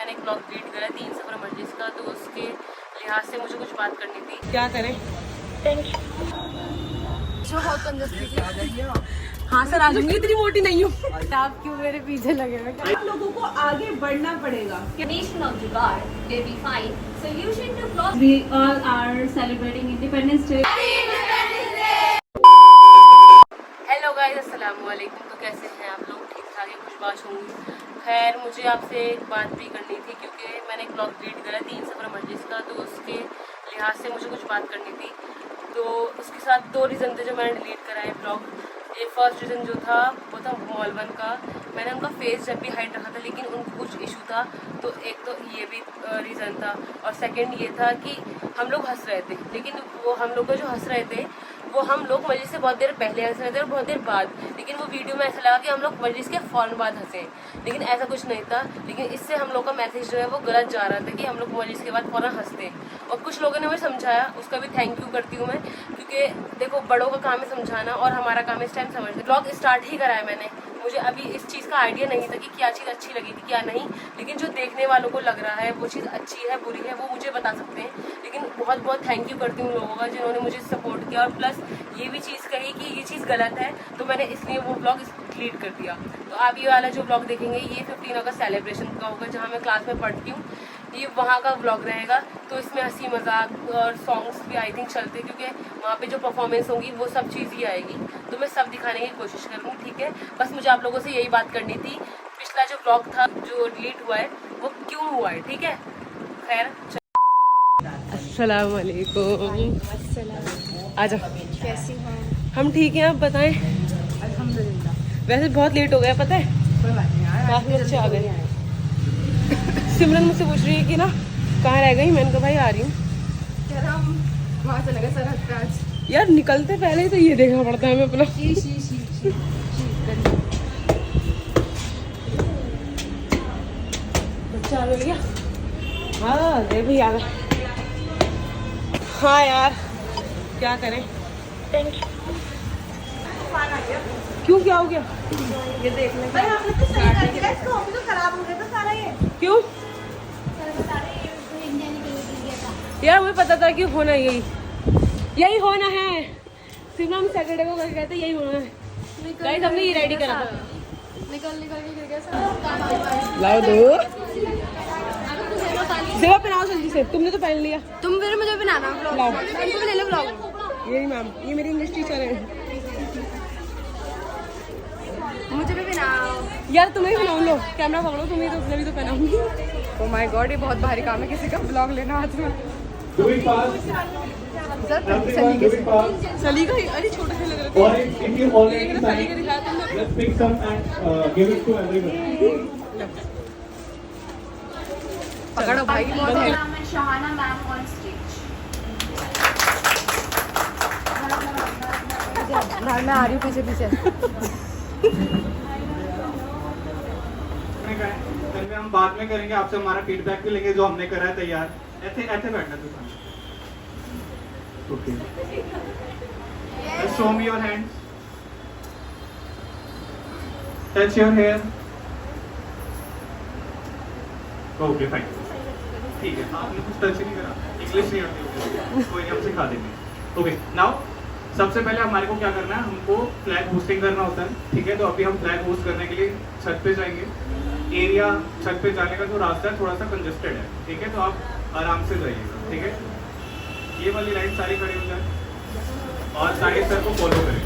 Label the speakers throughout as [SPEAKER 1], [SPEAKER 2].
[SPEAKER 1] मैंने एक blog create करा 3 सफर मजलिस का, तो उसके लिहाज से मुझे कुछ बात करनी थी। क्या करें? हाँ सर आ जाऊंगी, इतनी मोटी नहीं हूँ। आप क्यों मेरे पीछे लगे हुए? आप लोगों को आगे बढ़ना पड़ेगा।
[SPEAKER 2] Nation of Jugaad, they will find solution to problems. We all are celebrating Independence Day.
[SPEAKER 1] Hello guys, अस्सलाम वालेकुम। तो कैसे हैं आप लोग? ठीक ठाक है, खुशबाश होंगी। खैर मुझे आपसे एक बात भी करनी थी, क्योंकि मैंने एक ब्लॉग क्रिएट करा 3 सफर मजलिस का, तो उसके लिहाज से मुझे कुछ बात करनी थी। तो उसके साथ 2 रीज़न थे जो मैंने डिलीट करा है ब्लॉग। ये फर्स्ट रीज़न जो था वो था मॉल 1 का। मैंने उनका फेस जब भी हाइड रखा था, लेकिन उनको कुछ इशू था, तो एक तो ये भी रीज़न था। और सेकंड ये था कि हम लोग हंस रहे थे, लेकिन वो हम लोग को जो हंस रहे थे वो हम लोग मजलिस से बहुत देर पहले हंस रहे थे और बहुत देर बाद, लेकिन वो वीडियो में ऐसा लगा कि हम लोग मजलिस के फ़ौरन बाद हंसे, लेकिन ऐसा कुछ नहीं था। लेकिन इससे हम लोग का मैसेज जो है वो गलत जा रहा था कि हम लोग मजलिस के बाद फ़ौरन हंसते। और कुछ लोगों ने मुझे समझाया, उसका भी थैंक यू करती हूँ मैं, क्योंकि देखो बड़ों का काम है समझाना और हमारा काम है इस टाइम समझना। ब्लॉग स्टार्ट ही कराया मैंने, मुझे अभी इस चीज़ का आइडिया नहीं था कि क्या चीज़ अच्छी लगी थी क्या नहीं, लेकिन जो देखने वालों को लग रहा है वो चीज़ अच्छी है बुरी है वो मुझे बता सकते हैं। लेकिन बहुत बहुत थैंक यू करती हूँ लोगों का जिन्होंने मुझे सपोर्ट किया, और प्लस ये भी चीज़ कही कि ये चीज़ गलत है, तो मैंने इसलिए वो ब्लॉग डिलीट कर दिया। तो आप ये वाला जो ब्लॉग देखेंगे ये 15 अगस्त सेलिब्रेशन का होगा, जहाँ मैं क्लास में पढ़ती हूँ, ये वहाँ का ब्लॉग रहेगा। तो इसमें हंसी मजाक और सॉन्ग्स भी आई थिंक चलते, क्योंकि वहाँ पे जो परफॉर्मेंस होगी वो सब चीज़ ही आएगी, तो मैं सब दिखाने की कोशिश करूँगी, ठीक है। बस मुझे आप लोगों से यही बात करनी थी, पिछला जो ब्लॉग था जो डिलीट हुआ है वो क्यों हुआ है, ठीक है। खैर अस्सलाम वालेकुम। आजा।
[SPEAKER 3] कैसी हैं?
[SPEAKER 1] हम ठीक हैं, आप बताएं।
[SPEAKER 3] अल्हम्दुलिल्लाह।
[SPEAKER 1] वैसे बहुत लेट हो गया पता है,
[SPEAKER 3] कोई बात नहीं यार,
[SPEAKER 1] काफ़ी अच्छे आ गए। सिमरन मुझसे पूछ रही है कि ना कहाँ रह गई, मैंने कहा भाई आ रही हूँ।
[SPEAKER 3] क्या हम वहाँ चले गए सरहद पे आज।
[SPEAKER 1] यार निकलते पहले ही तो ये देखना पड़ता है हमें अपना। बच्चा आ गया। हाँ देख भाई आ गए। हाँ यार क्या करें। क्यों क्या हो गया?
[SPEAKER 3] ये देखने का तो खराब हो गया था सारा ये।
[SPEAKER 1] क्यों यार? मुझे पता था कि होना यही होना है। सिमरन सैटरडे को करके कहते यही होना है। गाइस हमने ये रेडी करा था।
[SPEAKER 3] निकल के गिर गया सारा।
[SPEAKER 1] लाओ दो देवा पहनाओ जल्दी से, तुमने तो पहन लिया।
[SPEAKER 3] तुम फिर मुझे बनाना ब्लॉग।
[SPEAKER 1] लाओ।
[SPEAKER 3] तुमको भी ले लो ब्लॉग।
[SPEAKER 1] यही मैम, ये मेरी इंग्लिश टीचर है।
[SPEAKER 3] मुझे भी बनाओ
[SPEAKER 1] यार तुम्हें भी बनाओ, लो कैमरा पकड़ो, तुम्हें तो उसने भी तो पहनाऊंगी।
[SPEAKER 3] ओह माय गॉड, ये बहुत भारी काम है किसी का ब्लॉग लेना हाथ में।
[SPEAKER 1] सली का अरे छोटा सा लग रहा
[SPEAKER 4] Or if you already
[SPEAKER 1] सली का
[SPEAKER 4] signed,
[SPEAKER 1] दिखाया तुमने।
[SPEAKER 4] let's pick some and give it to everyone.
[SPEAKER 3] पकड़ो भाई, बहुत है।
[SPEAKER 2] Shahana ma'am on stage.
[SPEAKER 3] मैं आ रही हूँ पीछे पीछे।
[SPEAKER 4] फिर हम बाद में करेंगे, आपसे हमारा फीडबैक भी लेंगे जो हमने करा है तैयार। ऐसे ऐसे बैठना तू। Okay. Just show me your hands. Touch your hair. Okay, fine. ठीक है, आपने कुछ टच ही नहीं करा, इंग्लिश नहीं आती, कोई नहीं, हम सिखा देंगे। ओके, नाउ सबसे पहले हमारे को क्या करना है, हमको फ्लैग होस्टिंग करना होता है, ठीक है। तो अभी हम फ्लैग होस्ट करने के लिए छत पे जाएंगे। एरिया छत पे जाने का जो रास्ता है थोड़ा सा कंजेस्टेड है, ठीक है, तो आप आराम से जाइएगा, ठीक है। ये वाली लाइन सारी खड़ी हो जाए और साइड सर को फॉलो करें।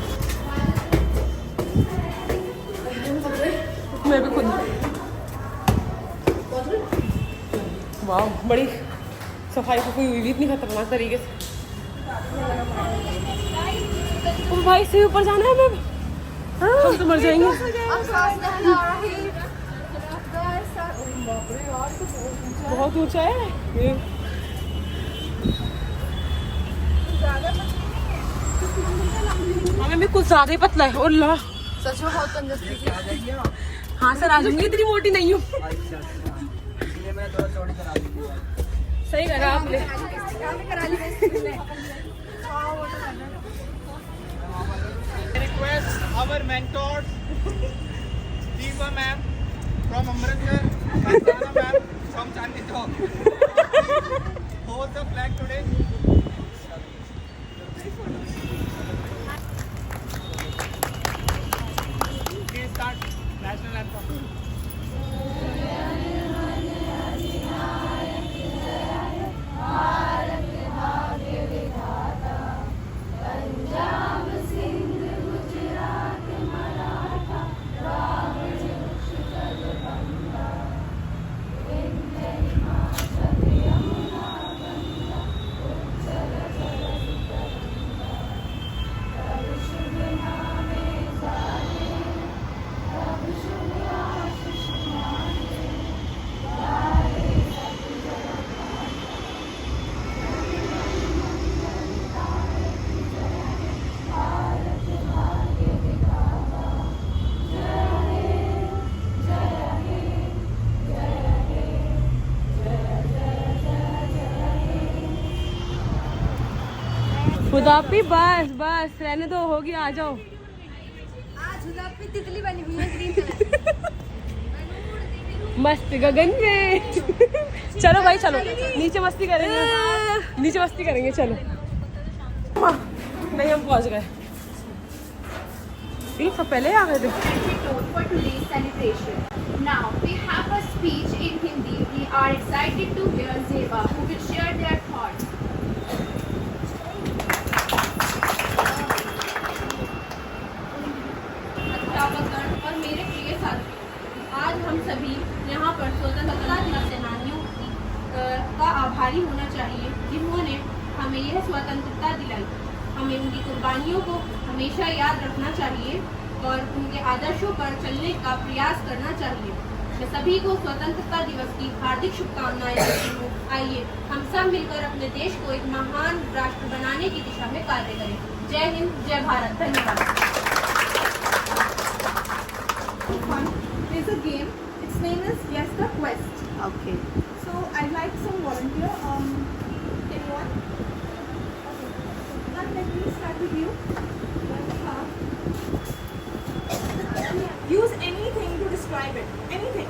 [SPEAKER 1] मैं भी खुद वाह बड़ी सफाई सफाई हुई भी इतनी खतरनाक तरीके से। ओ भाई से ऊपर जाना है मैम, हम तो मर जाएंगे। बहुत ऊंचा है ये। हमें भी कुछ ज्यादा ही पतला है। और ला
[SPEAKER 3] सच में बहुत कंजस्टेड थी।
[SPEAKER 1] हाँ सर आ जाऊंगी, इतनी मोटी नहीं हूँ। सही करा आपने।
[SPEAKER 4] Request our mentors, Deepa ma'am from Amritsar. from Chandni Chowk. Hold the flag today. Okay, start national anthem.
[SPEAKER 1] खुदा भी बस बस रहने दो, हो गया, आ जाओ।
[SPEAKER 3] आज हुदा पे तितली बनी हुई है ग्रीन कलर।
[SPEAKER 1] मस्त गगन में। चलो भाई चलो, नीचे मस्ती करेंगे, नीचे मस्ती करेंगे, चलो। नहीं, हम पहुंच गए। ये सब पहले आ गए थे।
[SPEAKER 2] For today's celebration. Now we have a speech in Hindi. We are excited to hear Zeba, who will share their thoughts. और मेरे प्रिय साथियों, आज हम सभी यहाँ पर स्वतंत्रता दिवस सेनानियों का आभारी होना चाहिए, जिन्होंने हमें यह स्वतंत्रता दिलाई। हमें उनकी कुर्बानियों को हमेशा याद रखना चाहिए और उनके आदर्शों पर चलने का प्रयास करना चाहिए। मैं सभी को स्वतंत्रता दिवस की हार्दिक शुभकामनाएं देती हूँ। आइए हम सब मिलकर अपने देश को एक महान राष्ट्र बनाने की दिशा में कार्य करें। जय हिंद, जय भारत। धन्यवाद।
[SPEAKER 3] There's a game. Its name is Guess the Quest.
[SPEAKER 1] Okay.
[SPEAKER 3] So I'd like some volunteer. Anyone? Okay. Let me start with you. Use anything to describe it. Anything.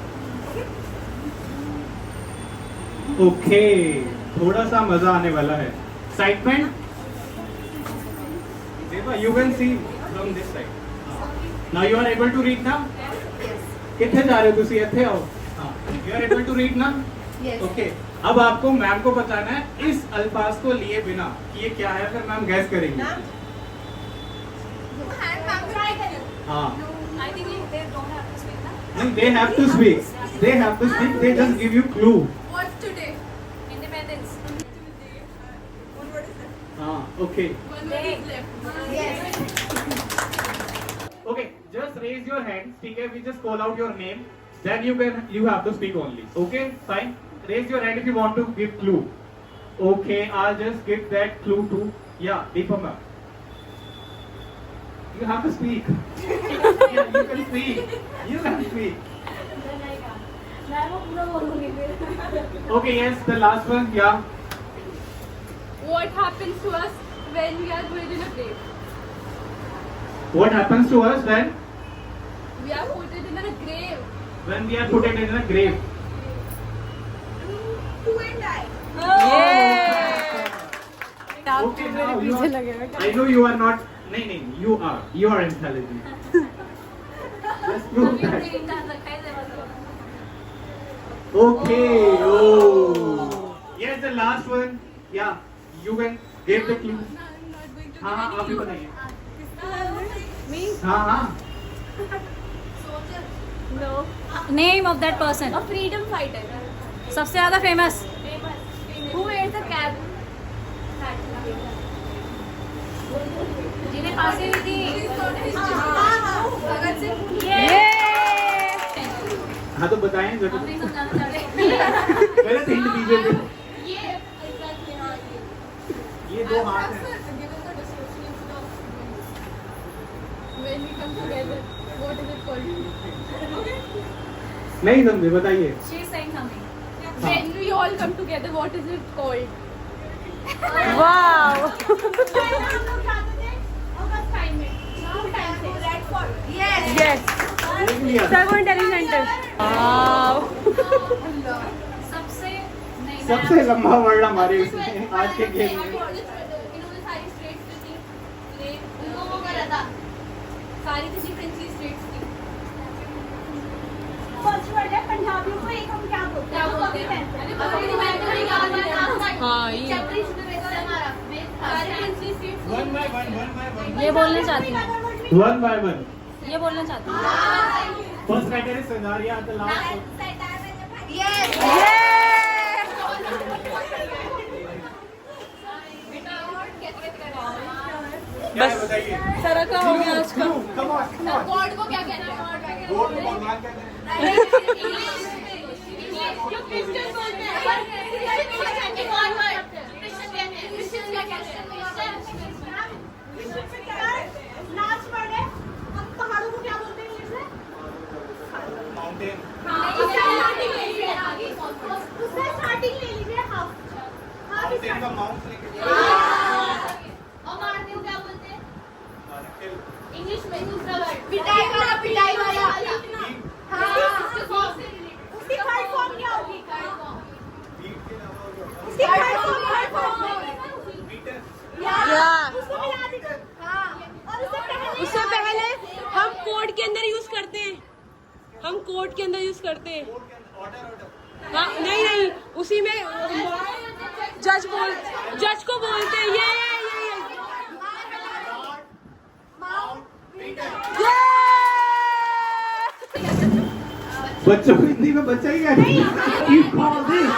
[SPEAKER 3] Okay.
[SPEAKER 4] Okay. थोड़ा सा मजा आने वाला है. Excitement. Deva, you can see from this side. Now you are able to read now. कितने जा रहे हो तुसी? इतने आओ। हाँ, you are able to read now?
[SPEAKER 2] Yes.
[SPEAKER 4] Okay. अब आपको मैम को बताना है इस अल्फाज को लिए बिना कि ये क्या है, फिर मैम गैस करेंगे। हाँ।
[SPEAKER 3] I think they don't have to speak now.
[SPEAKER 4] नहीं, they have to speak. They have to speak. They just give you clue.
[SPEAKER 3] What's today? Independence. One word is left.
[SPEAKER 4] हाँ, okay.
[SPEAKER 3] One word is left. Yes.
[SPEAKER 4] Okay, just raise your hand. ठीक है, we just call out your name. Then you have to speak only. Okay, fine. Raise your hand if you want to give clue. Okay, I'll just give that clue to Deepa ma'am. You have to speak. Yeah, you can speak. You can speak. Okay, yes, the last one. Yeah.
[SPEAKER 2] What happens to us when we are buried in a grave?
[SPEAKER 4] What happens to us
[SPEAKER 2] We are put in a grave.
[SPEAKER 4] when we are put in a grave?
[SPEAKER 3] Who and I?
[SPEAKER 4] Okay, now you are, I know you are not. नहीं, you are intelligent. Just prove that. Okay. Oh. Yes, the last one. Yeah, you can give the clue. हाँ, आप ही बताइए। हाँ।
[SPEAKER 2] No.
[SPEAKER 5] Name of that person.
[SPEAKER 2] A freedom fighter.
[SPEAKER 5] सबसे ज़्यादा famous.
[SPEAKER 2] Who wears the cap?
[SPEAKER 5] जिन्हें फांसी हुई थी.
[SPEAKER 2] भगत सिंह.
[SPEAKER 4] हाँ तो बताएं जरूर।
[SPEAKER 5] हम नहीं समझाना चाह रहे.
[SPEAKER 4] पहले हिंट दीजिए।
[SPEAKER 2] ये
[SPEAKER 4] ये दो हाथ हैं।
[SPEAKER 2] When we come together, what is it called?
[SPEAKER 4] नहीं समझे, बताइए।
[SPEAKER 5] She is saying something.
[SPEAKER 2] When we all come together, what is it called?
[SPEAKER 1] वाह।
[SPEAKER 3] Yes.
[SPEAKER 1] यस,
[SPEAKER 4] देख लिया।
[SPEAKER 1] Servo intelligent. वाह।
[SPEAKER 5] सबसे नहीं
[SPEAKER 4] सबसे लंबा वर्ड हमारे इसमें आज के गेम में
[SPEAKER 2] इन्होंने सारी स्ट्रेट्स दी थी उनको वो करा था सारी किसी फ्रेंची स्ट्रेट्स थी
[SPEAKER 3] फर्स्ट वर्ड है पंजाबियों को एक हम क्या बोलते
[SPEAKER 2] क्या
[SPEAKER 3] हैं
[SPEAKER 2] बोलते हैं
[SPEAKER 1] हाँ, ये।
[SPEAKER 2] सारी फ्रेंची स्ट्रेट्स
[SPEAKER 4] वन बाय वन
[SPEAKER 5] ये बोलना चाहती हूँ
[SPEAKER 4] वन बाय वन
[SPEAKER 5] ये बोलना चाहती हूँ
[SPEAKER 4] फर्स्ट राइटर इज सनारिया द लास्ट
[SPEAKER 1] बस
[SPEAKER 4] बताइए
[SPEAKER 1] सारा का हो गया आज का।
[SPEAKER 4] कम ऑन
[SPEAKER 2] गॉड को क्या कहते हैं
[SPEAKER 4] गॉड को भगवान कहते हैं
[SPEAKER 3] लास्ट वर्ड है हम पहाड़ों को क्या बोलते हैं इंग्लिश में
[SPEAKER 4] माउंटेन
[SPEAKER 3] उससे स्टार्टिंग ले लीजिए हाफ
[SPEAKER 4] माउंटेन का माउंट लेके
[SPEAKER 2] और मारने को क्या बोलते हैं
[SPEAKER 4] किल
[SPEAKER 2] इंग्लिश में दूसरा वर्ड पिटाई वाला
[SPEAKER 3] उसकी थर्ड फॉर्म क्या होगी
[SPEAKER 4] बीट के अलावा और क्या?
[SPEAKER 3] उसकी थर्ड फॉर्म
[SPEAKER 4] बीटर
[SPEAKER 3] उसको मिला दीजिए हाँ और
[SPEAKER 1] उससे पहले हम कोर्ट के अंदर यूज करते हैं, हम कोर्ट के अंदर यूज करते हैं।
[SPEAKER 4] ऑर्डर
[SPEAKER 1] हाँ नहीं उसी में जज को बोलते हैं ये
[SPEAKER 4] बच्चों को हिंदी में बच्चा ही क्या you call this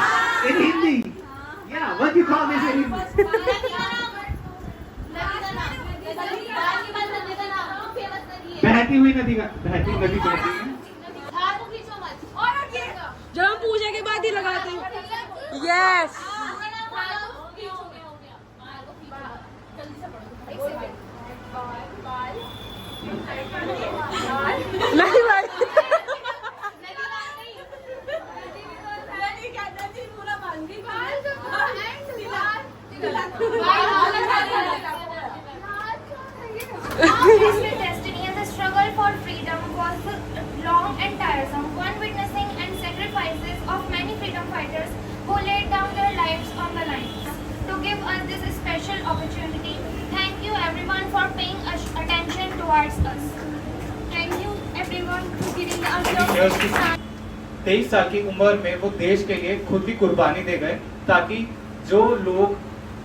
[SPEAKER 4] in Hindi yeah what you call this in Hindi बहती हुई नदी का बहती नदी बहती है
[SPEAKER 1] जब हम पूजा के बाद ही लगाते हैं। यस नहीं भाई
[SPEAKER 6] Destiny and the struggle for freedom was long and tiresome, one witnessing and sacrifices of many freedom fighters who laid down their lives on the line to give us this special opportunity. Thank you everyone for paying attention towards us. Thank you everyone for giving us your time.
[SPEAKER 4] 23 साल की उम्र में वो देश के लिए खुद की कुर्बानी दे गए ताकि जो लोग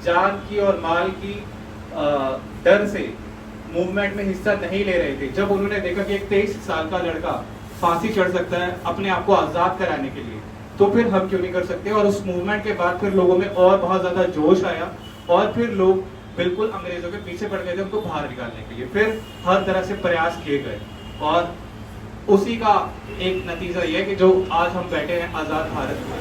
[SPEAKER 4] जान की और माल की डर से मूवमेंट में हिस्सा नहीं ले रहे थे, जब उन्होंने देखा कि एक 23 साल का लड़का फांसी चढ़ सकता है अपने आप को आजाद कराने के लिए, तो फिर हम क्यों नहीं कर सकते। और उस मूवमेंट के बाद फिर लोगों में और बहुत ज्यादा जोश आया और फिर लोग बिल्कुल अंग्रेजों के पीछे पड़ गए थे उनको बाहर निकालने के लिए। फिर हर तरह से प्रयास किए गए और उसी का एक नतीजा ये है कि जो आज हम बैठे हैं आजाद भारत में।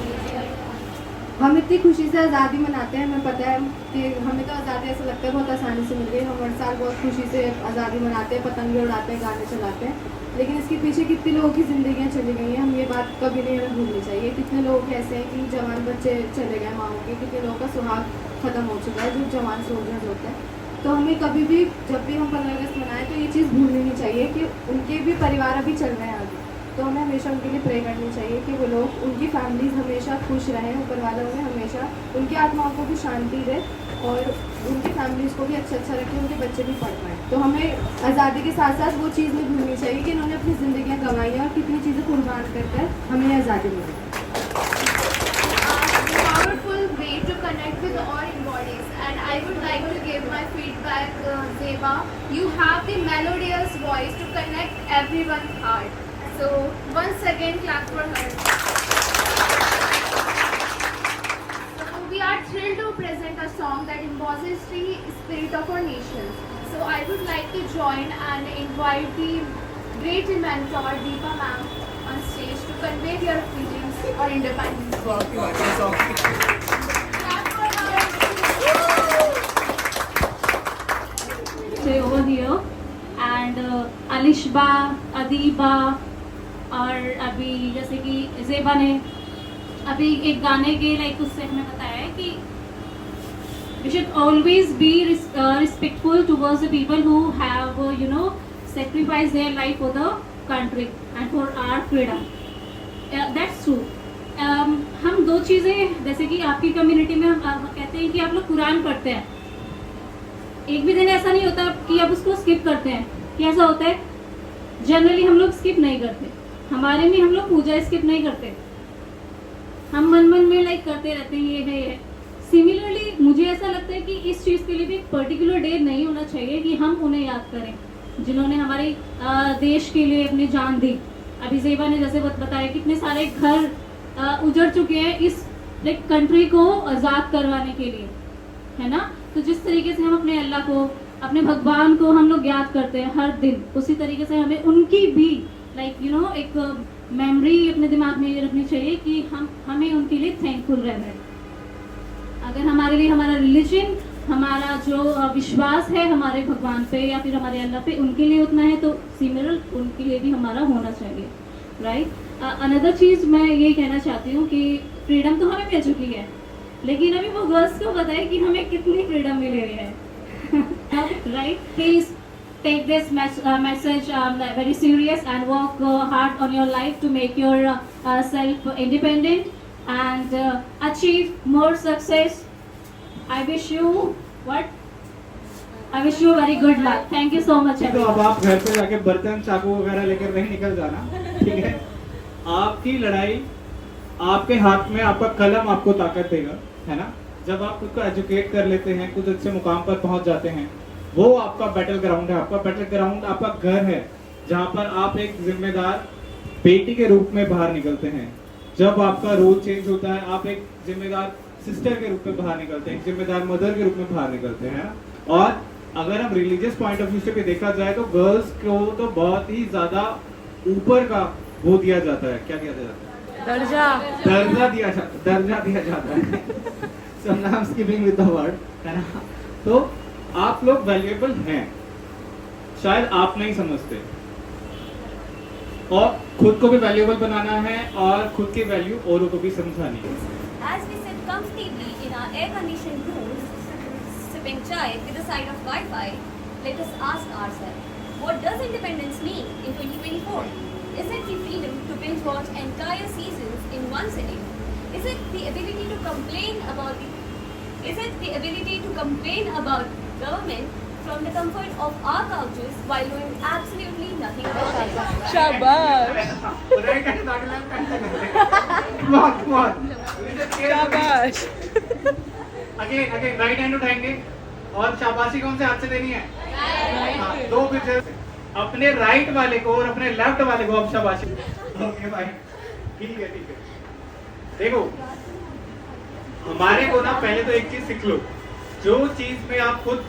[SPEAKER 7] हम इतनी खुशी से आज़ादी मनाते हैं, हमें पता है कि हमें तो आज़ादी ऐसा लगता है बहुत आसानी से मिल गई। हम हर साल बहुत खुशी से आज़ादी मनाते हैं, पतंगे उड़ाते हैं, गाने चलाते हैं, लेकिन इसके पीछे कितने लोगों की ज़िंदगियाँ चली गई हैं, हम ये बात कभी नहीं हमें भूलनी चाहिए। कितने लोग ऐसे हैं कि जवान बच्चे चले गए माओ के, कितने लोगों का सुहाग ख़त्म हो चुका है जो जवान सोल्जर्स होते हैं। तो हमें कभी भी जब भी हम 15 अगस्त मनाएं तो ये चीज़ भूलनी नहीं चाहिए कि उनके भी परिवार अभी चल रहे हैं आगे, तो हमें हमेशा उनके लिए प्रे करनी चाहिए कि वो लोग, उनकी फैमिलीज हमेशा खुश रहें, ऊपर वाला उन्हें हमेशा उनकी आत्माओं को भी शांति दे और उनकी फैमिलीज को भी अच्छा रखे, उनके बच्चे भी पढ़ पाएँ। तो हमें आज़ादी के साथ साथ वो चीज़ नहीं भूलनी चाहिए कि इन्होंने अपनी ज़िंदगियाँ गंवाई हैं और कितनी चीज़ें कुर्बान कर हमें आज़ादी मिली।
[SPEAKER 6] Powerful way to connect with all embodies, and I would like to give my feedback, Zeba. You have the melodious voice to connect everyone's heart. So once again, clap for her. So we are thrilled to present a song that embodies the spirit of our nation. So I would like to join and invite the great mentor Deepa ma'am on stage to convey their feelings or independence. Clap for her.
[SPEAKER 5] Stay over here and Alishba, Adiba और अभी जैसे कि ज़ेबा ने अभी एक गाने के like उससे हमें बताया है कि we should always be respectful towards the people who have sacrificed their life for the country and for our freedom. That's true. दो चीज़ें, जैसे कि आपकी कम्युनिटी में हम कहते हैं कि आप लोग कुरान पढ़ते हैं, एक भी दिन ऐसा नहीं होता कि आप उसको स्किप करते हैं। कैसा होता है, जनरली हम लोग स्किप नहीं करते, हमारे में हम लोग पूजा स्किप नहीं करते, हम मन में लाइक करते रहते हैं ये है। सिमिलरली मुझे ऐसा लगता है कि इस चीज़ के लिए भी एक पर्टिकुलर डे नहीं होना चाहिए कि हम उन्हें याद करें जिन्होंने हमारे देश के लिए अपनी जान दी। अभी ज़ेबा ने जैसे बताया कितने सारे घर उजड़ चुके हैं इस लाइक कंट्री को आज़ाद करवाने के लिए, है ना। तो जिस तरीके से हम अपने अल्लाह को, अपने भगवान को हम लोग याद करते हैं हर दिन, उसी तरीके से हमें उनकी भी लाइक यू नो एक मेमोरी अपने दिमाग में ये रखनी चाहिए कि हमें उनके लिए थैंकफुल रहना है। अगर हमारे लिए हमारा रिलीजन, हमारा जो विश्वास है हमारे भगवान पे या फिर हमारे अल्लाह पे, उनके लिए उतना है तो सिमिलर उनके लिए भी हमारा होना चाहिए, राइट। अनदर चीज़ मैं ये कहना चाहती हूँ कि फ्रीडम तो हमें मिल चुकी है, लेकिन अभी वो गर्ल्स को पता है कि हमें कितनी फ्रीडम मिली हुई है, right. Please take this message very serious and work hard on your life to make your self independent and achieve more success. I wish you I wish you very good luck. Thank you so much
[SPEAKER 4] तो
[SPEAKER 5] everyone.
[SPEAKER 4] अब आप घर पे जाके बर्तन चाकू वगैरह लेकर नहीं निकल जाना, ठीक है। आपकी लड़ाई आपके हाथ में, आपका कलम आपको ताकत देगा, है ना। जब आप खुद को एजुकेट कर लेते हैं, कुछ अच्छे मुकाम पर पहुंच जाते हैं, वो आपका बैटल ग्राउंड है। आपका बैटल ग्राउंड आपका घर है, जहाँ पर आप एक जिम्मेदार बेटी के रूप में बाहर निकलते हैं। जब आपका रोल चेंज होता है, आप एक जिम्मेदार सिस्टर के रूप में बाहर निकलते हैं, एक जिम्मेदार मदर के रूप में बाहर निकलते हैं। और अगर हम रिलीजियस पॉइंट ऑफ व्यू से भी देखा जाए तो गर्ल्स को तो बहुत ही ज्यादा ऊपर का वो दिया जाता है, क्या दिया जाता है, दर्जा दिया जाता है। Sometimes skipping with the word, है ना। तो आप लोग वैल्यूएबल हैं, शायद आप नहीं समझते, और खुद को भी वैल्यूएबल बनाना है और खुद की वैल्यू औरों को भी समझानी है।
[SPEAKER 8] As we sit comfortably in our air-conditioned rooms, sipping chai with a side of Wi-Fi, let us ask ourselves, what does independence mean in 2024? Is it the freedom to binge-watch entire seasons in one sitting? Is it the ability to complain about government from the comfort of our couches while doing absolutely nothing about it?
[SPEAKER 1] शाबाश शाबाश।
[SPEAKER 4] Again right hand उठाएंगे और शाबाशी कौन से हाथ से देनी है? हाँ, दो फिर अपने राइट वाले को और अपने लेफ्ट वाले को अब शाबाशी। ओके भाई, ठीक है। देखो, हमारे को ना पहले तो एक चीज सीख लो, जो चीज में आप खुद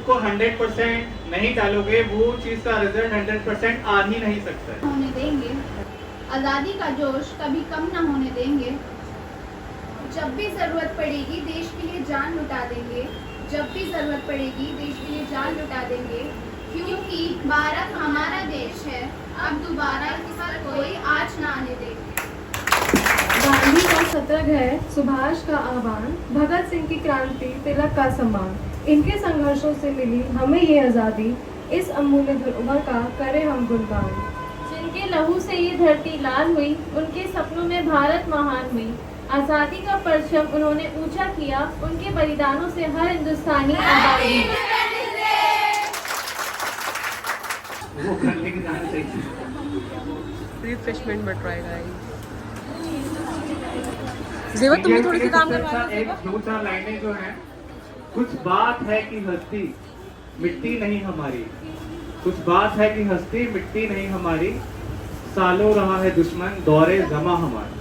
[SPEAKER 4] को 100% नहीं डालोगे, वो चीज का रिजल्ट 100% आ ही नहीं सकता है।
[SPEAKER 2] होने देंगे, आज़ादी का जोश कभी कम ना होने देंगे। जब भी ज़रूरत पड़ेगी देश के लिए जान लुटा देंगे, जब भी ज़रूरत पड़ेगी देश के लिए जान लुटा देंगे, क्योंकि भारत हमारा देश है, अब दोबारा इस पर कोई आँच ना आने देंगे।
[SPEAKER 7] गांधी का सत्याग्रह, सुभाष का आह्वान, भगत सिंह की क्रांति, तिलक का सम्मान, इनके संघर्षों से मिली हमें ये आज़ादी, इस अमूल्य धरोहर का करें हम गुणगान।
[SPEAKER 5] जिनके लहू से ये धरती लाल हुई, उनके सपनों में भारत महान हुई, आज़ादी का परचम उन्होंने ऊंचा किया, उनके बलिदानों से हर हिंदुस्तानी आज़ाद हुआ।
[SPEAKER 4] वो कर लेके जाना चाहिए।
[SPEAKER 1] रिफ्रेशमेंट बट रहा है। ज़ेबा तुम भी थोड़ी सी काम करवा रहे हो।
[SPEAKER 4] दो चार लाइनें जो हैं, कुछ बात है कि हस्ती मिट्टी नहीं हमारी, कुछ बात है कि हस्ती मिट्टी नहीं हमारी, सालों रहा है दुश्मन दौरे जमा हमारा।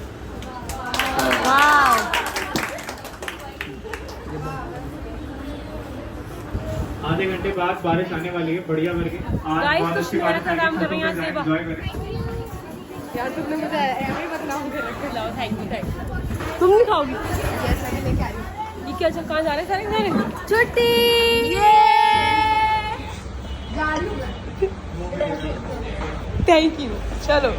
[SPEAKER 4] आधे घंटे बाद बारिश आने वाली है, बढ़िया करके आज
[SPEAKER 1] Guys,
[SPEAKER 4] बहुत
[SPEAKER 1] कुछ
[SPEAKER 4] अच्छी
[SPEAKER 1] मेहनत का
[SPEAKER 4] बारिश
[SPEAKER 1] काम कर रही हैं, ज़ेबा।
[SPEAKER 4] एंजॉय करें।
[SPEAKER 1] यार तुमने मुझे ऐसे बदनाम दे रखा है। Thank you. तुम नहीं खाओगी? ये क्या कहाँ जा रहे हैं सारे?
[SPEAKER 8] छुट्टी।
[SPEAKER 1] Thank you. चलो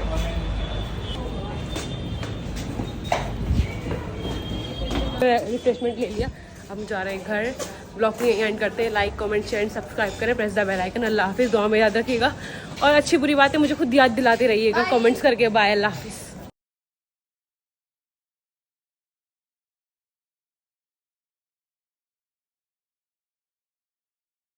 [SPEAKER 1] रिफ्रेशमेंट ले लिया, अब हम जा रहे हैं घर। ब्लॉग को यहीं एंड करते हैं। लाइक कमेंट शेयर सब्सक्राइब करें, प्रेस द बेल आइकन। अल्लाह हाफिज़। दुआ में याद रखिएगा और अच्छी बुरी बातें मुझे खुद याद दिलाते रहिएगा कमेंट्स करके। बाय, अल्लाह हाफिज़।